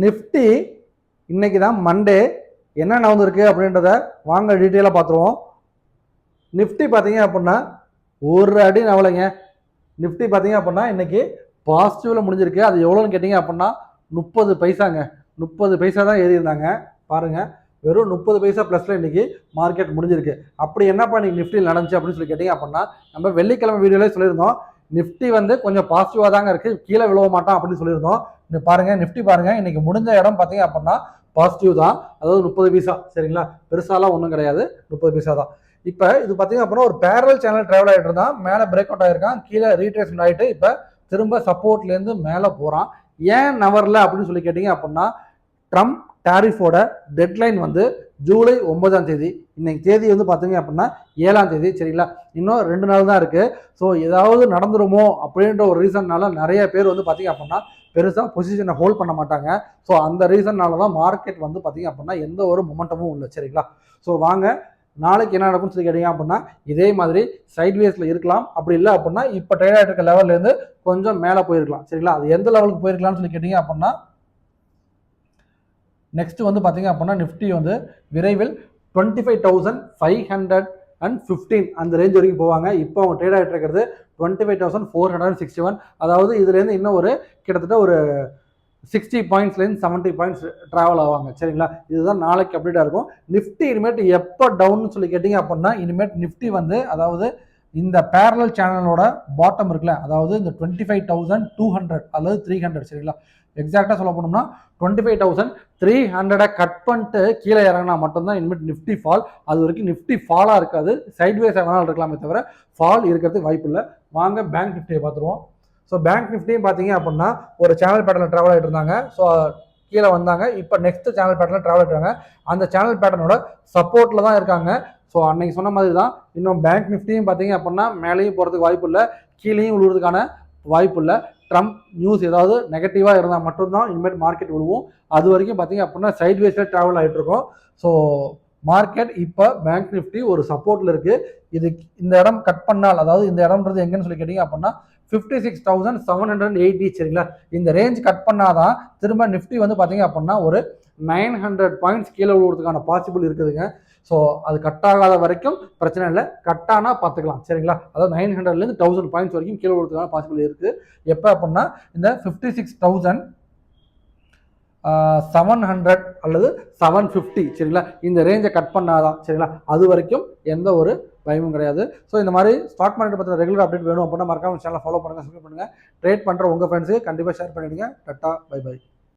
Nifty இன்னைக்கு தான் Monday என்ன நடந்திருக்கு அப்படின்றத வாங்க டீட்டெயிலாக பார்த்துருவோம். நிஃப்டி பார்த்தீங்க அப்படின்னா ஒரு அடி நவலைங்க. நிஃப்டி பார்த்தீங்க அப்படின்னா இன்னைக்கு பாசிட்டிவ்ல முடிஞ்சிருக்கு. அது எவ்வளோன்னு கேட்டிங்க அப்படின்னா 30 பைசாங்க. 30 பைசா தான் ஏறி இருந்தாங்க. பாருங்க, வெறும் 30 பைசா ப்ளஸ்ல இன்னைக்கு மார்க்கெட் முடிஞ்சிருக்கு. அப்படி என்னப்பா இன்னைக்கு நிஃப்டியில் நடந்துச்சு அப்படின்னு சொல்லி கேட்டிங்க அப்படின்னா, நம்ம வெள்ளிக்கிழமை வீடியோலே சொல்லியிருந்தோம், நிஃப்டி வந்து கொஞ்சம் பாசிட்டிவாக தாங்க இருக்குது, கீழே விழுவ மாட்டான் அப்படின்னு சொல்லியிருந்தோம். பாருங்க, நிஃப்டி பாருங்க, இன்னைக்கு முடிஞ்ச இடம் பார்த்தீங்க அப்படின்னா பாசிட்டிவ் தான். அதாவது 30 பைசா, சரிங்களா? பெருசாலாம் ஒன்றும் கிடையாது, 30 பைசா தான். இப்போ இது பார்த்தீங்க அப்படின்னா ஒரு பேரல் சேனல் ட்ராவல் ஆகிட்டு இருந்தான், மேலே பிரேக் அவுட் ஆகிருக்கான், கீழே ரீட்ரேஸ்மெண்ட் ஆகிட்டு இப்போ திரும்ப சப்போர்ட்லேருந்து மேலே போகிறான். ஏன் நவரில் அப்படின்னு சொல்லி கேட்டிங்க அப்படின்னா, ட்ரம்ப் டாரிஃபோட டெட்லைன் வந்து ஜூலை 9ஆம் தேதி. இன்னைக்கு தேதி வந்து பார்த்தீங்க அப்படின்னா 7ஆம் தேதி, சரிங்களா? இன்னும் 2 நாள் தான் இருக்குது. ஸோ ஏதாவது நடந்துருமோ அப்படின்ற ஒரு ரீசன்னால நிறைய பேர் வந்து பார்த்தீங்க அப்படின்னா பெருசாக பொசிஷனை ஹோல்ட் பண்ண மாட்டாங்க. ஸோ அந்த ரீசன்னால தான் மார்க்கெட் வந்து பார்த்தீங்க அப்படின்னா எந்த ஒரு மொமெண்டமும் இல்லை, சரிங்களா? ஸோ வாங்க நாளைக்கு என்ன நடக்கும்னு சொல்லி கேட்டீங்க அப்படின்னா இதே மாதிரி சைட்வேஸில் இருக்கலாம். அப்படி இல்லை அப்படின்னா இப்போ ட்ரேட் ஆகிட்டு இருக்க லெவல்லேருந்து கொஞ்சம் மேலே போயிருக்கலாம், சரிங்களா? அது எந்த லெவலுக்கு போயிருக்கலாம்னு சொல்லி கேட்டீங்க அப்படின்னா நெக்ஸ்ட் வந்து பார்த்தீங்க அப்படின்னா நிஃப்டி வந்து விரைவில் 25,515 அந்த ரேஞ்ச் வரைக்கும் போவாங்க. இப்போ அவங்க ட்ரேட் ஆகிட்டு இருக்கிறது 25,461. அதாவது இதுலேருந்து இன்னும் ஒரு கிட்டத்தட்ட ஒரு 60 பாயிண்ட்ஸ்லேருந்து 70 பாயிண்ட்ஸ் ட்ராவல் ஆவாங்க, சரிங்களா? இதுதான் நாளைக்கு அப்டேட்டாக இருக்கும். நிஃப்டி இனிமேட் எப்போ டவுன்னு சொல்லி கேட்டிங்க அப்படின்னா இனிமேட் நிஃப்டி வந்து அதாவது இந்த பேரலல் சேனலோட பாட்டம் இருக்குல்ல, அதாவது இந்த 25,200 அல்லது 300, சரிங்களா? எக்ஸாக்டாக சொல்ல போனோம்னா 25,300 கட் பண்ணிட்டு கீழே இறங்கினா மட்டும்தான் இனிமேல் நிஃப்டி ஃபால். அது வரைக்கும் நிஃப்டி ஃபாலாக இருக்காது, சைட்வேஸாக வேணாலும் இருக்கலாமே தவிர ஃபால் இருக்கிறதுக்கு வாய்ப்பு இல்லை. வாங்க பேங்க் நிஃப்டியை பார்த்துருவோம். ஸோ பேங்க் நிஃப்டியும் பார்த்தீங்க அப்படின்னா ஒரு சேனல் பேட்டர்னில் ட்ராவல் ஆகிட்டு இருந்தாங்க. ஸோ கீழே வந்தாங்க, இப்போ நெக்ஸ்ட் சேனல் பேட்டர்னில் ட்ராவல் ஆகிட்டாங்க. அந்த சேனல் பேட்டர்னோட சப்போர்ட்டில் தான் இருக்காங்க. ஸோ அன்னைக்கு சொன்ன மாதிரி தான் இன்னும் பேங்க் நிஃப்டியும் பார்த்தீங்க அப்படின்னா மேலேயும் போகிறதுக்கு வாய்ப்பு இல்லை, கீழேயும் விழுவதுக்கான வாய்ப்பு இல்லை. ட்ரம்ப் நியூஸ் ஏதாவது நெகட்டிவாக இருந்தால் மட்டும்தான் இனிமேல் மார்க்கெட் விழுவும். அது வரைக்கும் பார்த்தீங்க அப்படின்னா சைட்வேஸில் ட்ராவல் ஆகிட்டு இருக்கோம். ஸோ மார்க்கெட் இப்போ பேங்க் நிஃப்டி ஒரு சப்போர்ட்டில் இருக்குது. இது இந்த இடம் கட் பண்ணால், அதாவது இந்த இடம்ன்றது எங்கன்னு சொல்லி கேட்டிங்க அப்படின்னா 56,780, சரிங்களா? இந்த ரேஞ்ச் கட் பண்ணாதான் திரும்ப நிஃப்டி வந்து பார்த்தீங்க அப்படின்னா ஒரு 900 பாயிண்ட்ஸ் கீழே விழுவதுக்கான பாசிபிள் இருக்குதுங்க. ஸோ அது கட் ஆகாத வரைக்கும் பிரச்சனை இல்லை, கட் ஆனால் பார்த்துக்கலாம், சரிங்களா? அதாவது 900லேருந்து 1000 பாயிண்ட்ஸ் வரைக்கும் கீழே விழுவதுக்கான பாசிபிள் இருக்குது. எப்போ அப்படின்னா இந்த 56,700 அல்லது 750, சரிங்களா? இந்த ரேஞ்சை கட் பண்ணாதான், சரிங்களா? அது வரைக்கும் எந்த ஒரு பயமும் கிடையாது. ஸோ இந்த மாதிரி ஸ்டாக் மார்க்கெட் பற்றின ரெகுலர் அப்டேட் வேணும் அப்படின்னா மறக்காம சேனலை ஃபாலோ பண்ணுங்கள், சப்ஸ்கிரைப் பண்ணுங்கள். ட்ரேட் பண்ணுற உங்கள் ஃப்ரெண்ட்ஸுக்கு கண்டிப்பாக ஷேர் பண்ணிவிடுங்க. Tata, bye by.